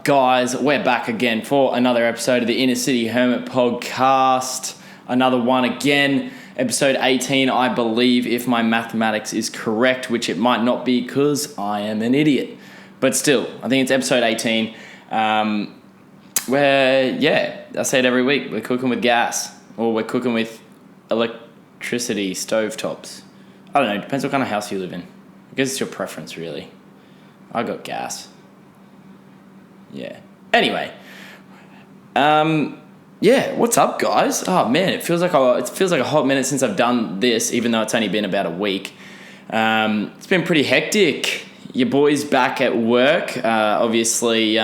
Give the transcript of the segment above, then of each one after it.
guys? We're back again for another episode of the Inner City Hermit podcast. Another one again, episode 18, I believe, if my mathematics is correct, which it might not be because I am an idiot. But still, I think it's episode 18, where, I say it every week, we're cooking with gas, or we're cooking with electricity, stovetops. I don't know, depends what kind of house you live in. I guess it's your preference, really. I got gas. Yeah. Anyway. What's up, guys? Oh, man, it feels like a hot minute since I've done this, even though it's only been about a week. It's been pretty hectic. Your boy's back at work. Obviously,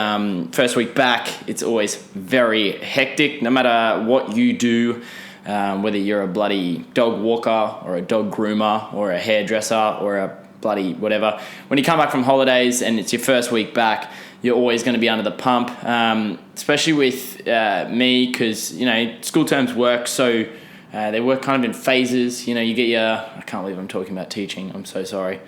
first week back, it's always very hectic, no matter what you do, whether you're a bloody dog walker or a dog groomer or a hairdresser or a bloody whatever. When you come back from holidays and it's your first week back, you're always going to be under the pump, especially with me, because, school terms work, so they work kind of in phases. You get I can't believe I'm talking about teaching, I'm so sorry.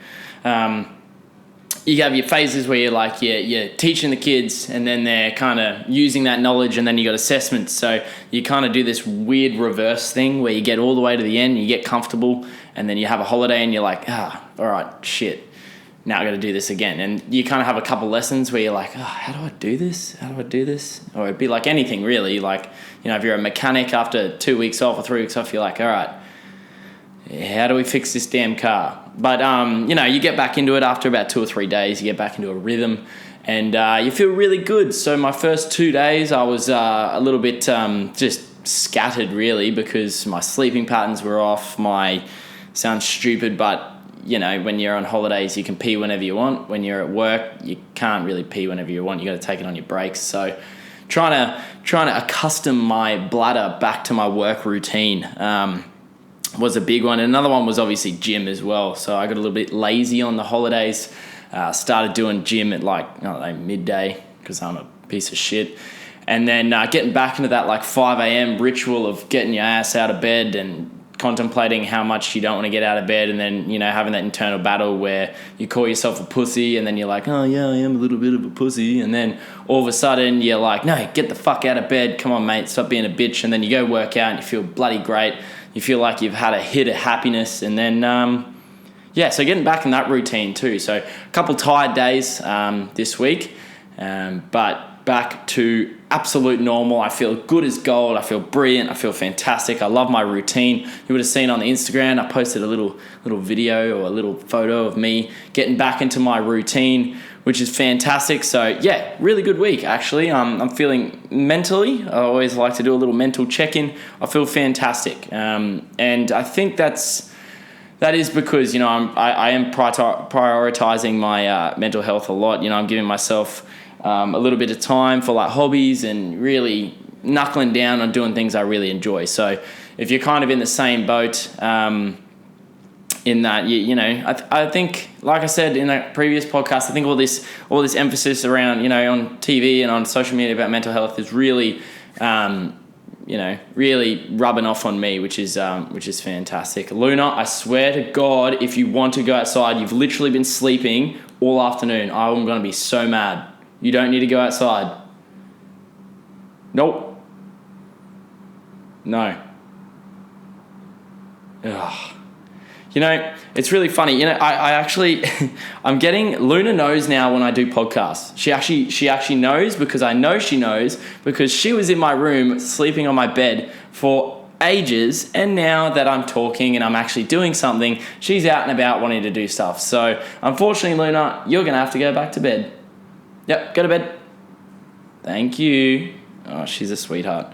You have your phases where you're teaching the kids, and then they're kind of using that knowledge, and then you got assessments. So you kind of do this weird reverse thing where you get all the way to the end, you get comfortable, and then you have a holiday and you're like, all right, shit. Now I got to do this again. And you kind of have a couple lessons where you're like, how do I do this? How do I do this? Or it'd be like anything, really. Like, if you're a mechanic after 2 weeks off or 3 weeks off, you're like, all right, how do we fix this damn car? But, you get back into it after about 2 or 3 days. You get back into a rhythm and you feel really good. So my first 2 days, I was a little bit just scattered, really, because my sleeping patterns were off. Sounds stupid, but when you're on holidays, you can pee whenever you want. When you're at work, you can't really pee whenever you want. You got to take it on your breaks. So trying to accustom my bladder back to my work routine was a big one. And another one was obviously gym as well. So I got a little bit lazy on the holidays. Started doing gym at midday because I'm a piece of shit. And then getting back into that 5 a.m. ritual of getting your ass out of bed and contemplating how much you don't want to get out of bed, and then having that internal battle where you call yourself a pussy, and then you're like, oh yeah, I am a little bit of a pussy, and then all of a sudden you're like, no, get the fuck out of bed, come on mate, stop being a bitch. And then you go work out and you feel bloody great, you feel like you've had a hit of happiness. And then so getting back in that routine too. So a couple tired days this week, but back to absolute normal. I feel good as gold. I feel brilliant. I feel fantastic. I love my routine. You would have seen on the Instagram, I posted a little video or a little photo of me getting back into my routine, which is fantastic. So yeah, really good week actually. I'm feeling mentally, I always like to do a little mental check-in. I feel fantastic. And I think that is because, I am prioritizing my mental health a lot. I'm giving myself a little bit of time for hobbies and really knuckling down on doing things I really enjoy. So if you're kind of in the same boat, in that, I think, like I said in a previous podcast, I think all this emphasis around, on TV and on social media about mental health is really, really rubbing off on me, which is fantastic. Luna, I swear to God, if you want to go outside, you've literally been sleeping all afternoon. I'm going to be so mad. You don't need to go outside. Nope. No. Ugh. It's really funny. I actually, I'm getting, Luna knows now when I do podcasts. She actually knows, because I know she knows, because she was in my room sleeping on my bed for ages, and now that I'm talking and I'm actually doing something, she's out and about wanting to do stuff. So unfortunately, Luna, you're going to have to go back to bed. Yep, go to bed. Thank you. Oh, she's a sweetheart.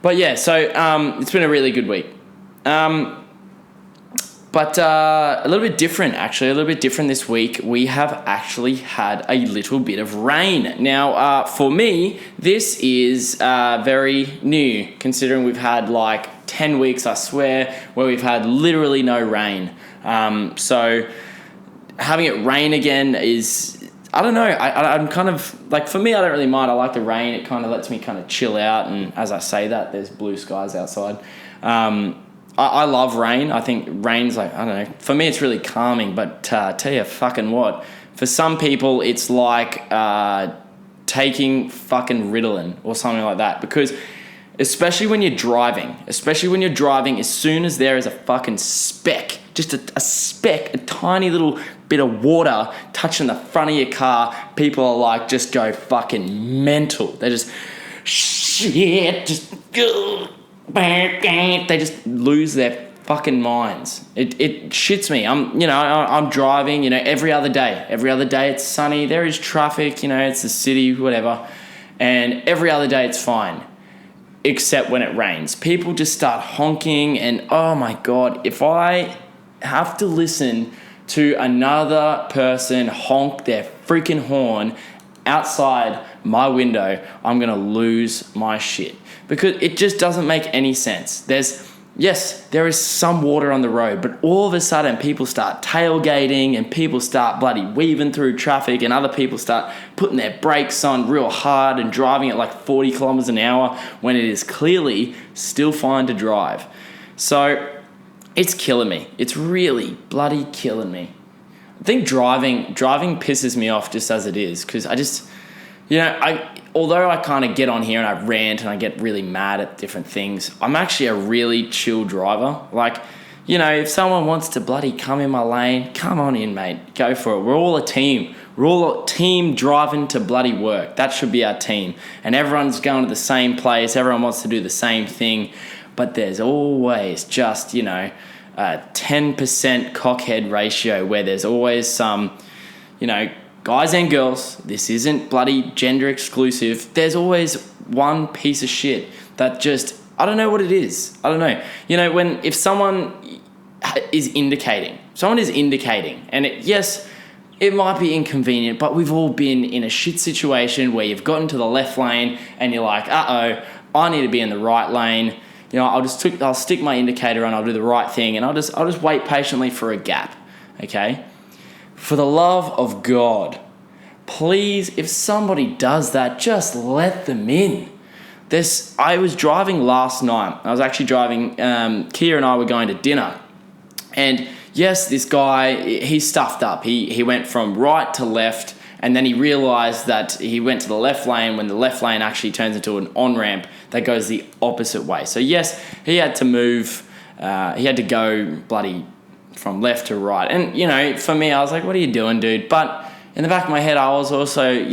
But yeah, so it's been a really good week. But a little bit different, actually. A little bit different this week. We have actually had a little bit of rain. Now, for me, this is very new, considering we've had 10 weeks, I swear, where we've had literally no rain. So having it rain again is... I don't know, I'm kind of, for me, I don't really mind. I like the rain. It kind of lets me kind of chill out. And as I say that, there's blue skies outside. I love rain. I think rain's I don't know. For me, it's really calming. But tell you fucking what, for some people, it's like taking fucking Ritalin or something like that, because especially when you're driving, as soon as there is a fucking speck, just a speck, a tiny little bit of water touching the front of your car, people are like, just go fucking mental. They just, shit, they just lose their fucking minds. It shits me. I'm driving, every other day it's sunny, there is traffic, it's the city, whatever, and every other day it's fine, except when it rains. People just start honking, and oh my God, if I have to listen to another person honk their freaking horn outside my window, I'm gonna lose my shit, because it just doesn't make any sense. There is some water on the road, but all of a sudden people start tailgating and people start bloody weaving through traffic, and other people start putting their brakes on real hard and driving at like 40 kilometers an hour when it is clearly still fine to drive. So it's killing me. It's really bloody killing me. I think driving pisses me off just as it is, because I just, although I kind of get on here and I rant and I get really mad at different things, I'm actually a really chill driver. Like, if someone wants to bloody come in my lane, come on in, mate. Go for it. We're all a team. We're all a team driving to bloody work. That should be our team. And everyone's going to the same place. Everyone wants to do the same thing. But there's always just, a 10% cockhead ratio where there's always some, guys and girls, this isn't bloody gender exclusive. There's always one piece of shit that just, I don't know what it is. I don't know. If someone is indicating, and it might be inconvenient, but we've all been in a shit situation where you've gotten to the left lane and you're like, I need to be in the right lane. I'll stick my indicator on, I'll do the right thing, and I'll just wait patiently for a gap, okay? For the love of God, please, if somebody does that, just let them in. I was driving last night. I was actually driving, Kia and I were going to dinner. And yes, this guy, he stuffed up. He went from right to left, and then he realized that he went to the left lane when the left lane actually turns into an on-ramp that goes the opposite way. So yes, he had to move, he had to go bloody from left to right. And, for me, I was like, what are you doing, dude? But in the back of my head, I was also,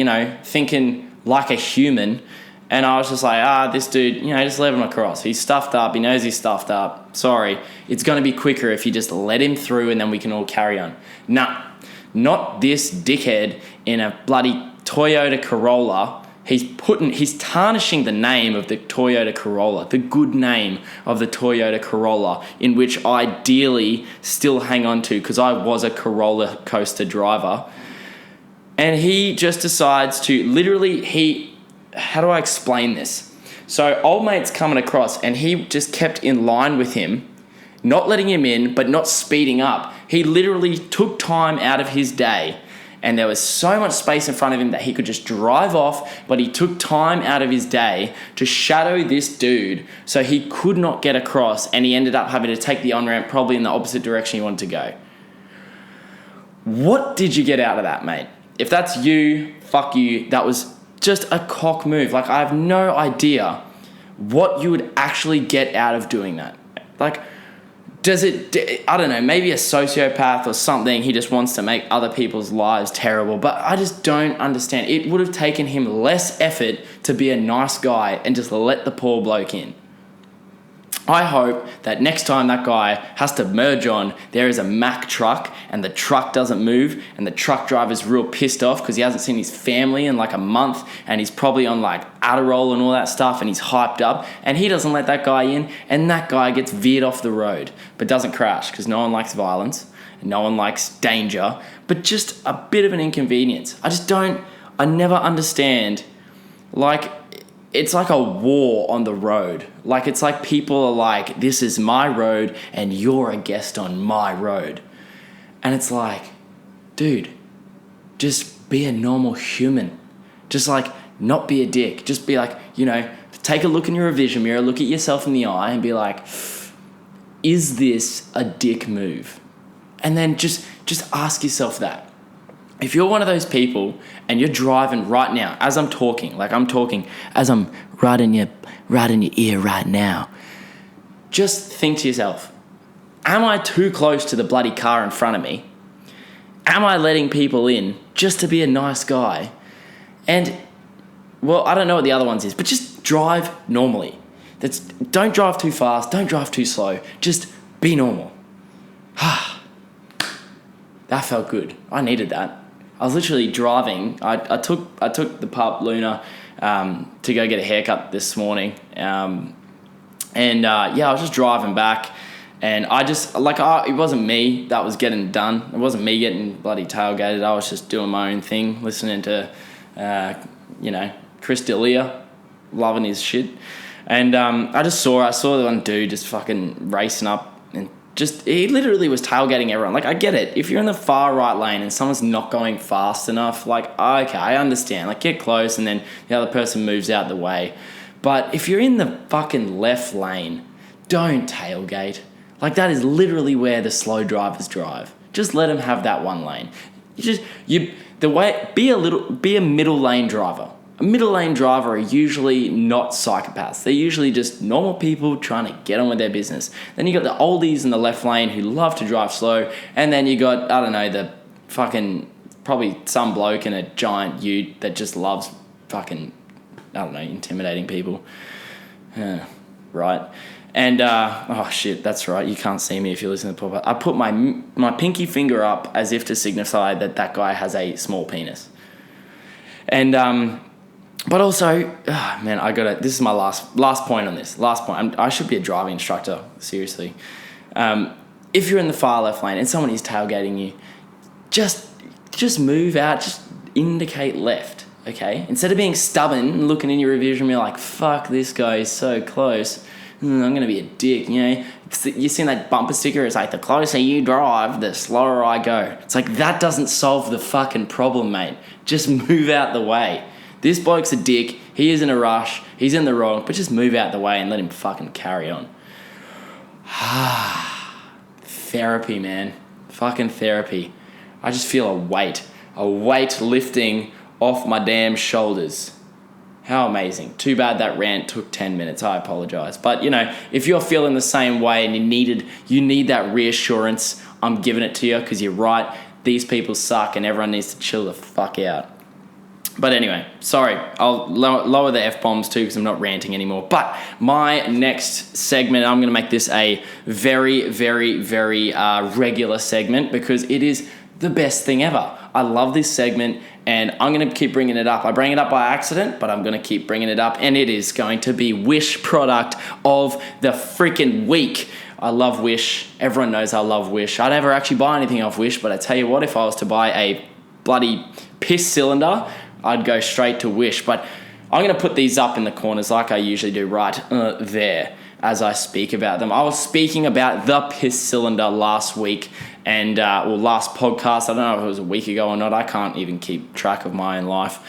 thinking like a human. And I was just like, this dude, just let him across. He's stuffed up. He knows he's stuffed up. Sorry. It's going to be quicker if you just let him through and then we can all carry on. Nah, not this dickhead in a bloody Toyota Corolla. He's tarnishing the name of the Toyota Corolla, the good name of the Toyota Corolla, in which I ideally still hang on to because I was a Corolla coaster driver. And he just decides to how do I explain this? So old mate's coming across and he just kept in line with him, not letting him in, but not speeding up. He literally took time out of his day, and there was so much space in front of him that he could just drive off, but he took time out of his day to shadow this dude so he could not get across, and he ended up having to take the on-ramp probably in the opposite direction he wanted to go. What did you get out of that, mate? If that's you, fuck you. That was just a cock move. Like, I have no idea what you would actually get out of doing that. Like, I don't know, maybe a sociopath or something, he just wants to make other people's lives terrible, but I just don't understand. It would have taken him less effort to be a nice guy and just let the poor bloke in. I hope that next time that guy has to merge on, there is a Mack truck and the truck doesn't move and the truck driver's real pissed off because he hasn't seen his family in like a month and he's probably on like Adderall and all that stuff and he's hyped up and he doesn't let that guy in and that guy gets veered off the road but doesn't crash because no one likes violence and no one likes danger, but just a bit of an inconvenience. I never understand, like, it's like a war on the road. Like, it's like people are like, this is my road and you're a guest on my road. And it's like, dude, just be a normal human. Just like, not be a dick. Just be like, take a look in your revision mirror, look at yourself in the eye and be like, is this a dick move? And then just ask yourself that. if you're one of those people and you're driving right now, as I'm talking, as I'm right in your ear right now, just think to yourself, am I too close to the bloody car in front of me? Am I letting people in just to be a nice guy? And, well, I don't know what the other ones is, but just drive normally. Don't drive too fast, don't drive too slow, just be normal. That felt good. I needed that. I was literally driving. I took the pup Luna to go get a haircut this morning, I was just driving back, and it wasn't me that was getting done. It wasn't me getting bloody tailgated. I was just doing my own thing, listening to Chris D'Elia, loving his shit, and I saw the one dude just fucking racing up. He literally was tailgating everyone. Like, I get it. If you're in the far right lane and someone's not going fast enough, like, okay, I understand. Like, get close and then the other person moves out the way. But if you're in the fucking left lane, don't tailgate. Like, that is literally where the slow drivers drive. Just let them have that one lane. Be a middle lane driver. A middle lane driver are usually not psychopaths. They're usually just normal people trying to get on with their business. Then you got the oldies in the left lane who love to drive slow. And then you got, I don't know, the fucking, probably some bloke in a giant ute that just loves fucking, I don't know, intimidating people. Right. And, oh shit, that's right. You can't see me if you listen to the podcast. I put my pinky finger up as if to signify that guy has a small penis. And, but also, this is my last point on this. Last point. I should be a driving instructor, seriously. If you're in the far left lane and someone is tailgating you, just move out, just indicate left, okay? Instead of being stubborn and looking in your revision mirror like, fuck, this guy is so close. I'm going to be a dick, you know? You seen that bumper sticker? It's like, the closer you drive, the slower I go. It's like, that doesn't solve the fucking problem, mate. Just move out the way. This bloke's a dick. He is in a rush. He's in the wrong. But just move out the way and let him fucking carry on. Therapy, man. Fucking therapy. I just feel a weight lifting off my damn shoulders. How amazing. Too bad that rant took 10 minutes. I apologize. But, if you're feeling the same way and you need that reassurance, I'm giving it to you because you're right. These people suck and everyone needs to chill the fuck out. But anyway, sorry, I'll lower the F-bombs too because I'm not ranting anymore. But my next segment, I'm going to make this a very, very, very regular segment because it is the best thing ever. I love this segment and I'm going to keep bringing it up. I bring it up by accident, but I'm going to keep bringing it up, and it is going to be Wish product of the freaking week. I love Wish. Everyone knows I love Wish. I never actually buy anything off Wish, but I tell you what, if I was to buy a bloody piss cylinder, I'd go straight to Wish. But I'm going to put these up in the corners like I usually do right there as I speak about them. I was speaking about the piss cylinder last week and last podcast. I don't know if it was a week ago or not. I can't even keep track of my own life.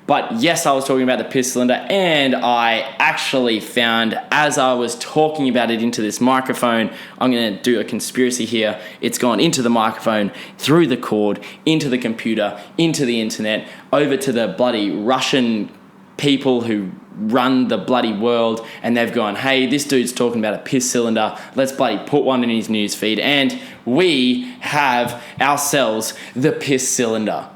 But yes, I was talking about the piss cylinder, and I actually found, as I was talking about it into this microphone, I'm going to do a conspiracy here. It's gone into the microphone, through the cord, into the computer, into the internet, over to the bloody Russian people who run the bloody world, and they've gone, hey, this dude's talking about a piss cylinder. Let's bloody put one in his newsfeed, and we have ourselves the piss cylinder.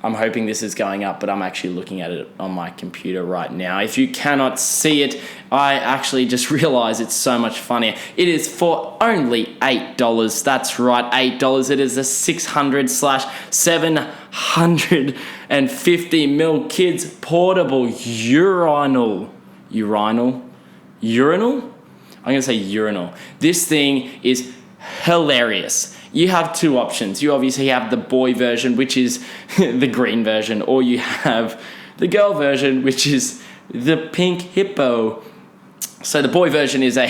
I'm hoping this is going up, but I'm actually looking at it on my computer right now. If you cannot see it, I actually just realized it's so much funnier. It is for only $8. That's right, $8. It is a 600/750 kids portable urinal. I'm going to say urinal. This thing is hilarious. You have two options. You obviously have the boy version, which is the green version, or you have the girl version, which is the pink hippo. So the boy version is a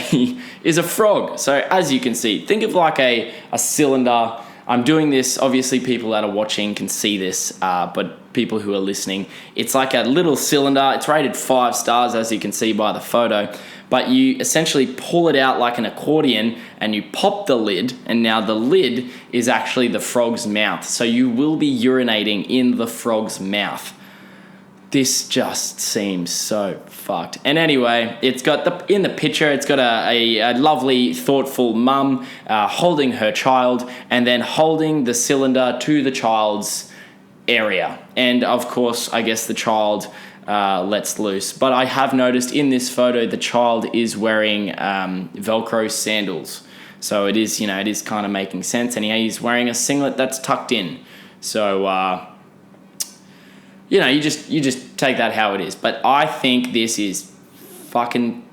frog. So as you can see, think of like a cylinder. I'm doing this, obviously people that are watching can see this, but people who are listening, it's like a little cylinder. It's rated 5 stars, as you can see by the photo. but you essentially pull it out like an accordion and you pop the lid, and now the lid is actually the frog's mouth. So you will be urinating in the frog's mouth. This just seems so fucked. And anyway, it's got in the picture, it's got a lovely, thoughtful mum holding her child and then holding the cylinder to the child's area. And of course, I guess the child lets loose. But I have noticed in this photo, the child is wearing Velcro sandals. So it is kind of making sense. And he's wearing a singlet that's tucked in. So, you just take that how it is. But I think this is fucking...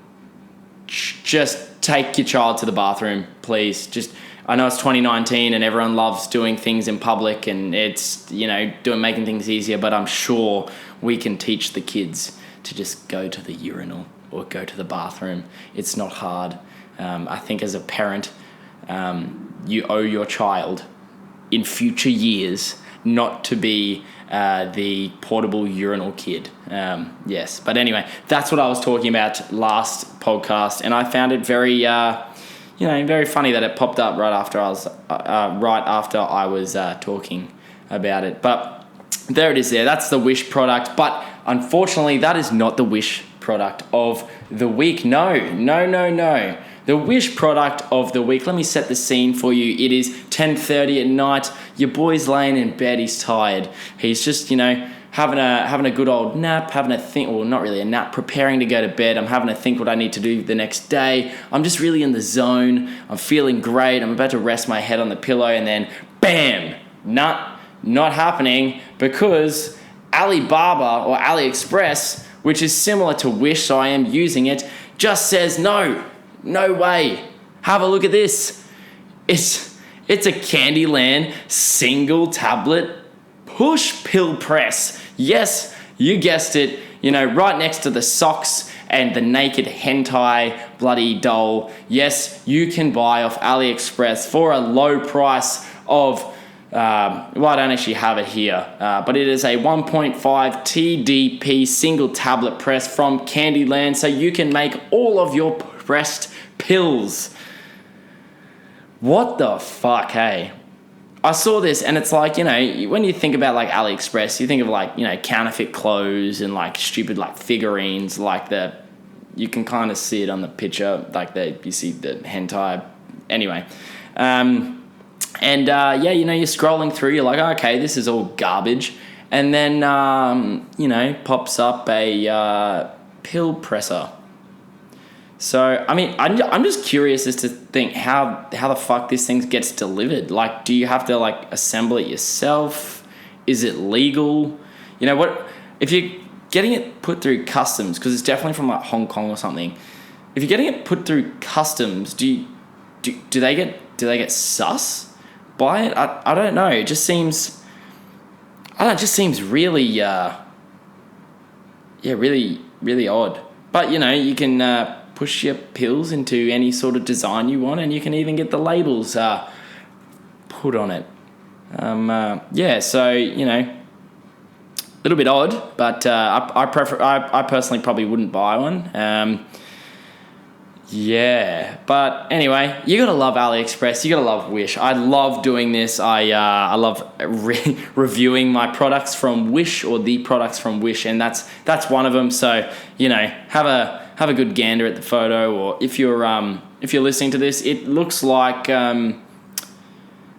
Just take your child to the bathroom, please. I know it's 2019 and everyone loves doing things in public and it's, making things easier, but I'm sure we can teach the kids to just go to the urinal or go to the bathroom. It's not hard. I think as a parent, you owe your child in future years not to be the portable urinal kid. Yes. But anyway, that's what I was talking about last podcast, and I found it very, very funny that it popped up right after I was talking about it. But there it is there. That's the Wish product. But unfortunately, that is not the Wish product of the week. No. The Wish product of the week. Let me set the scene for you. It is 10:30 at night. Your boy's laying in bed. He's tired. He's just, having a good old nap, having a think, or not really a nap, preparing to go to bed. I'm having to think what I need to do the next day. I'm just really in the zone. I'm feeling great. I'm about to rest my head on the pillow and then bam, not happening, because Alibaba or AliExpress, which is similar to Wish, so I am using it, just says no way. Have a look at this. It's a Candyland single tablet push pill press. Yes, you guessed it. Right next to the socks and the naked hentai bloody doll. Yes, you can buy off AliExpress for a low price of, I don't actually have it here, but it is a 1.5 TDP single tablet press from Candyland, so you can make all of your pressed pills. What the fuck, hey? I saw this and it's like, when you think about like AliExpress, you think of like, counterfeit clothes and like stupid like figurines, like you can kind of see it on the picture, like you see the hentai. Anyway, you're scrolling through, you're like, okay, this is all garbage. And then, pops up a pill presser. So, I mean, I'm just curious as to think how the fuck this thing gets delivered. Like, do you have to, like, assemble it yourself? Is it legal? What if you're getting it put through customs, because it's definitely from, like, Hong Kong or something. If you're getting it put through customs, do they get sus by it? I don't know. It just seems... it just seems really, really, really odd. But, you can... push your pills into any sort of design you want, and you can even get the labels put on it. So a little bit odd, but I personally probably wouldn't buy one. But anyway, you gotta love AliExpress. You gotta love Wish. I love doing this. I love reviewing my products from Wish, or the products from Wish, and that's one of them. So have a good gander at the photo, or if you're listening to this, it looks like it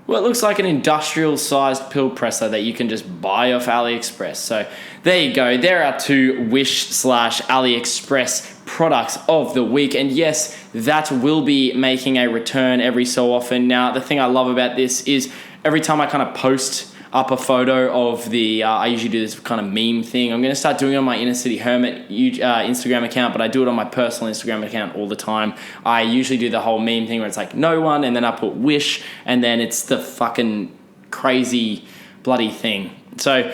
looks like an industrial-sized pill presser that you can just buy off AliExpress. So there you go. There are two Wish/AliExpress products of the week, and yes, that will be making a return every so often. Now, the thing I love about this is every time I kind of post up a photo of I usually do this kind of meme thing. I'm going to start doing it on my Inner City Hermit Instagram account, but I do it on my personal Instagram account all the time. I usually do the whole meme thing where it's like no one, and then I put Wish, and then it's the fucking crazy bloody thing. So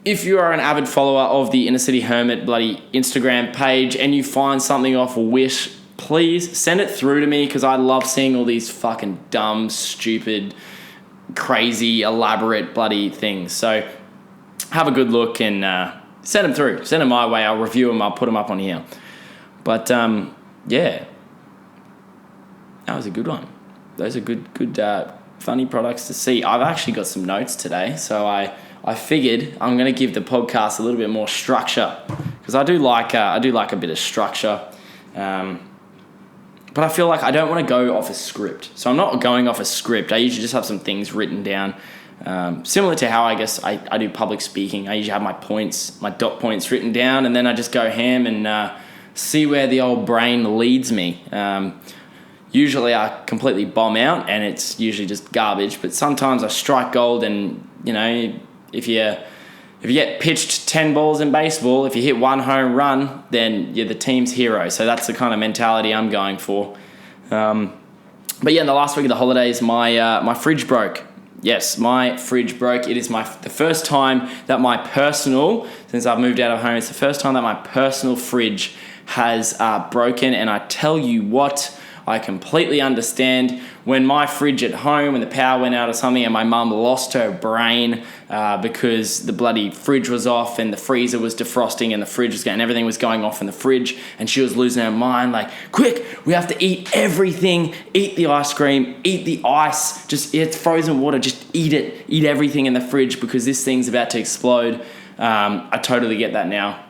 if you are an avid follower of the Inner City Hermit bloody Instagram page and you find something off Wish, please send it through to me, because I love seeing all these fucking dumb, stupid, crazy, elaborate bloody things. So have a good look and send them through. Send them my way. I'll review them. I'll put them up on here. But yeah, that was a good one. Those are good funny products to see. I've actually got some notes today, so I figured I'm going to give the podcast a little bit more structure, because I do like a bit of structure, but I feel like I don't want to go off a script. So I'm not going off a script. I usually just have some things written down, similar to how I guess I do public speaking. I usually have my dot points written down, and then I just go ham and see where the old brain leads me. Usually I completely bomb out and it's usually just garbage, but sometimes I strike gold. And, you know, if you get pitched 10 balls in baseball, if you hit one home run, then you're the team's hero. So that's the kind of mentality I'm going for. But yeah, in the last week of the holidays, my fridge broke. Yes, my fridge broke. It is the first time that since I've moved out of home, it's the first time that my personal fridge has broken. And I tell you what, I completely understand. When my fridge at home, when the power went out or something, and my mum lost her brain because the bloody fridge was off and the freezer was defrosting and the fridge was going, everything was going off in the fridge, and she was losing her mind. Like, quick, we have to eat everything. Eat the ice cream. Eat the ice. It's frozen water. Just eat it. Eat everything in the fridge because this thing's about to explode. I totally get that now.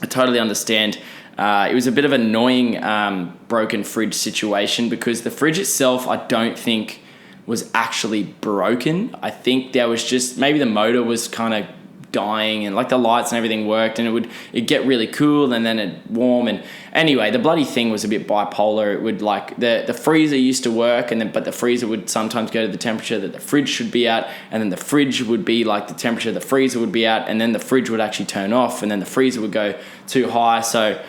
I totally understand. It was a bit of an annoying broken fridge situation because the fridge itself, I don't think was actually broken. I think there was just, maybe the motor was kind of dying and like the lights and everything worked, and it'd get really cool and then it'd warm. And anyway, the bloody thing was a bit bipolar. It would like, the freezer used to work, but the freezer would sometimes go to the temperature that the fridge should be at, and then the fridge would be like the temperature the freezer would be at, and then the fridge would actually turn off, and then the freezer would go too high. So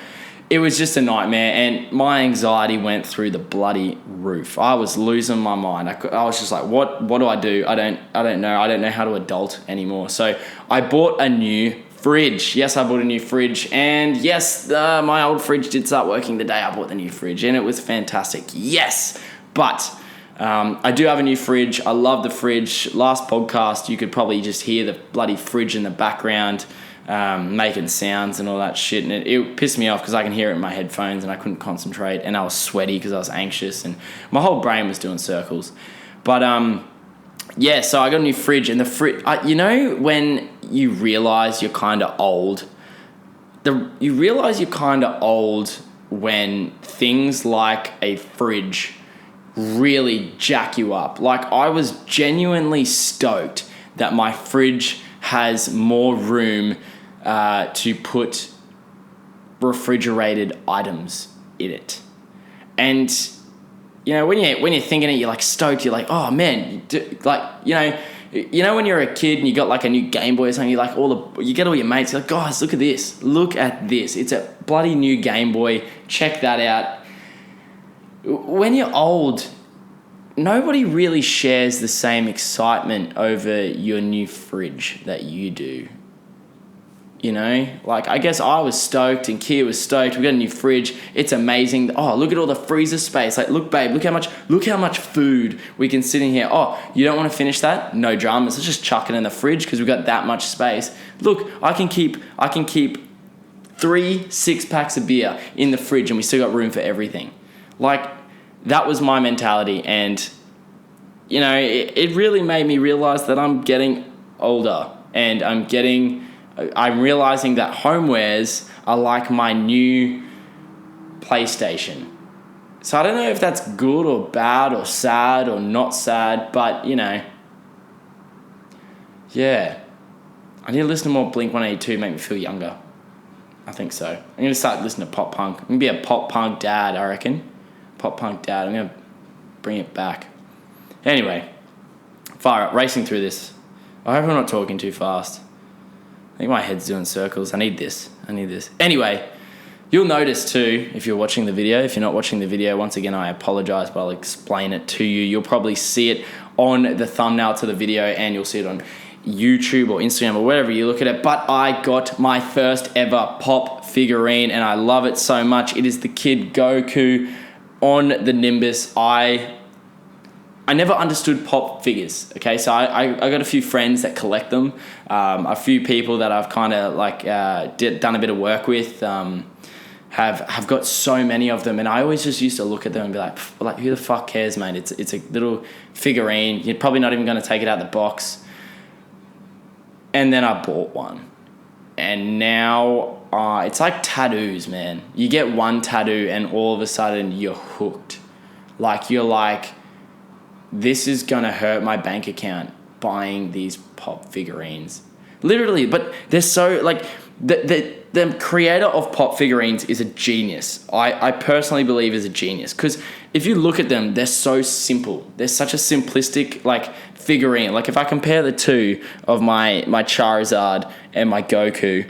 it was just a nightmare, and my anxiety went through the bloody roof. I was losing my mind. I was just like, what do I do? I don't know. I don't know how to adult anymore. So I bought a new fridge. Yes, I bought a new fridge, and yes, my old fridge did start working the day I bought the new fridge, and it was fantastic. Yes, but I do have a new fridge. I love the fridge. Last podcast, you could probably just hear the bloody fridge in the background, making sounds and all that shit, and it pissed me off because I can hear it in my headphones and I couldn't concentrate, and I was sweaty because I was anxious and my whole brain was doing circles. But yeah, so I got a new fridge, and the fridge, you know, when you realize you're kind of old, you realize you're kind of old when things like a fridge really jack you up. Like, I was genuinely stoked that my fridge has more room to put refrigerated items in it. And, you know, when you're thinking it, you're like stoked. You're like, oh man, you know when you're a kid and you got like a new Game Boy or something, you get all your mates, you're like, guys, look at this. It's a bloody new Game Boy. Check that out. When you're old, nobody really shares the same excitement over your new fridge that you do. You know, like, I guess I was stoked and Kia was stoked. We got a new fridge. It's amazing. Oh, look at all the freezer space. Like, look, babe, look how much food we can sit in here. Oh, you don't want to finish that? No dramas. Let's just chuck it in the fridge because we've got that much space. Look, I can keep 3 6-packs of beer in the fridge and we still got room for everything. Like, that was my mentality, and, you know, it really made me realize that I'm getting older, and I'm realizing that homewares are like my new PlayStation. So I don't know if that's good or bad or sad or not sad, but, you know, yeah. I need to listen to more Blink-182, make me feel younger. I think so. I'm going to start listening to pop punk. I'm going to be a pop punk dad, I reckon. Pop punk dad. I'm going to bring it back. Anyway, fire up, racing through this. I hope I'm not talking too fast. I think my head's doing circles. I need this. Anyway, you'll notice too, if you're watching the video. If you're not watching the video, once again, I apologize, but I'll explain it to you. You'll probably see it on the thumbnail to the video, and you'll see it on YouTube or Instagram or wherever you look at it. But I got my first ever pop figurine, and I love it so much. It is the Kid Goku on the Nimbus. I never understood pop figures, okay? So I got a few friends that collect them, a few people that I've kind of like done a bit of work with, have got so many of them, and I always just used to look at them and be like, who the fuck cares, mate? It's a little figurine. You're probably not even going to take it out of the box. And then I bought one, and now it's like tattoos, man. You get one tattoo, and all of a sudden you're hooked. Like, you're like, this is going to hurt my bank account buying these pop figurines. Literally, but they're so, like, the creator of pop figurines is a genius. I personally believe is a genius, because if you look at them, they're so simple. They're such a simplistic, like, figurine. Like, if I compare the two of my Charizard and my Goku,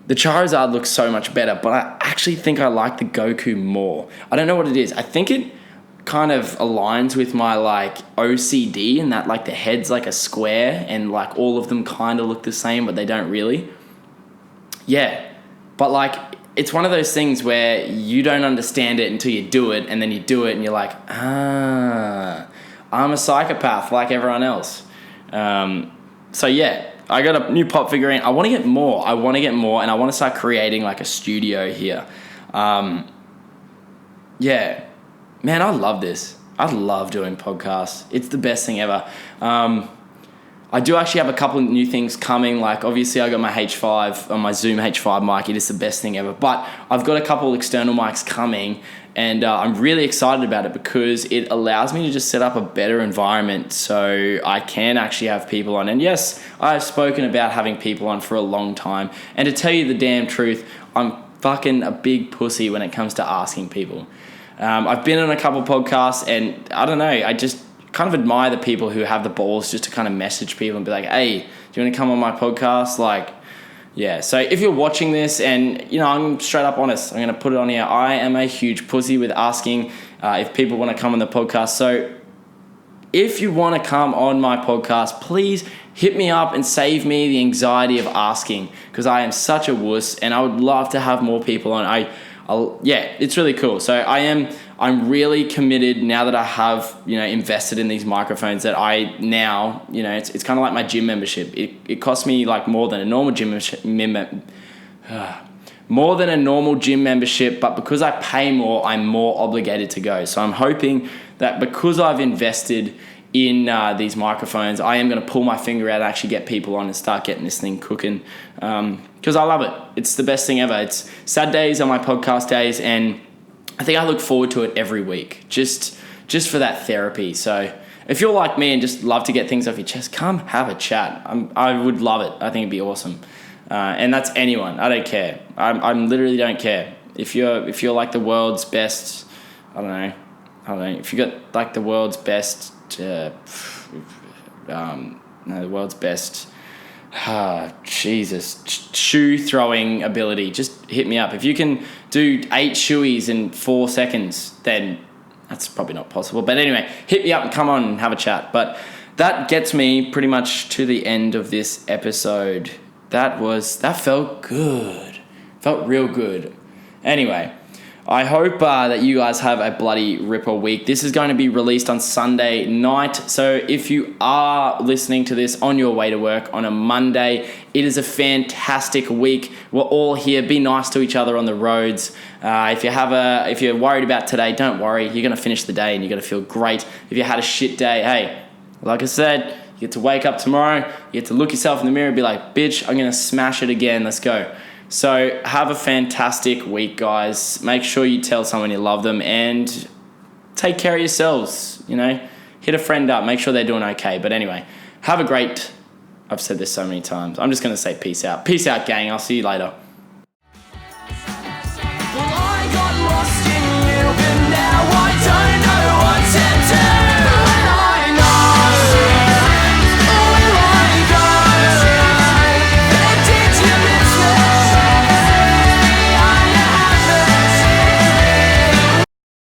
the Charizard looks so much better, but I actually think I like the Goku more. I don't know what it is. I think it kind of aligns with my, like, OCD, in that, like, the head's like a square and, like, all of them kind of look the same, but they don't really. Yeah, but, like, it's one of those things where you don't understand it until you do it, and then you do it and you're like, I'm a psychopath like everyone else. So yeah, I got a new pop figurine. I want to get more, and I want to start creating, like, a studio here. Yeah, man, I love this. I love doing podcasts. It's the best thing ever. I do actually have a couple of new things coming. Like, obviously I got my H5 on my Zoom H5 mic. It is the best thing ever. But I've got a couple of external mics coming, and I'm really excited about it because it allows me to just set up a better environment so I can actually have people on. And yes, I've spoken about having people on for a long time. And to tell you the damn truth, I'm fucking a big pussy when it comes to asking people. I've been on a couple podcasts, and I don't know, I just kind of admire the people who have the balls just to kind of message people and be like, hey, do you want to come on my podcast? Like, yeah. So if you're watching this, and, you know, I'm straight up honest, I'm going to put it on here. I am a huge pussy with asking if people want to come on the podcast. So if you want to come on my podcast, please hit me up and save me the anxiety of asking, because I am such a wuss and I would love to have more people on. Yeah, it's really cool. So I'm really committed now that I have, you know, invested in these microphones, that I now, you know, it's kind of like my gym membership. It costs me like more than a normal gym membership, but because I pay more, I'm more obligated to go. So I'm hoping that because I've invested in these microphones, I am going to pull my finger out and actually get people on and start getting this thing cooking, because I love it. It's the best thing ever. It's Saturdays are my podcast days, and I think I look forward to it every week, just for that therapy. So if you're like me and just love to get things off your chest, come have a chat. I would love it. I think it'd be awesome. And that's anyone. I don't care. I literally don't care. If you're like the world's best, I don't know. If you got like the world's best, the world's best, shoe throwing ability, just hit me up. If you can do 8 shoeies in 4 seconds, then that's probably not possible. But anyway, hit me up and come on and have a chat. But that gets me pretty much to the end of this episode. That felt good. Felt real good. Anyway, I hope that you guys have a bloody ripper week. This is going to be released on Sunday night. So if you are listening to this on your way to work on a Monday, it is a fantastic week. We're all here. Be nice to each other on the roads. If you're worried about today, don't worry. You're going to finish the day and you're going to feel great. If you had a shit day, hey, like I said, you get to wake up tomorrow. You get to look yourself in the mirror and be like, bitch, I'm going to smash it again. Let's go. So have a fantastic week, guys. Make sure you tell someone you love them, and take care of yourselves. You know, hit a friend up. Make sure they're doing okay. But anyway, have a great... I've said this so many times. I'm just going to say peace out. Peace out, gang. I'll see you later.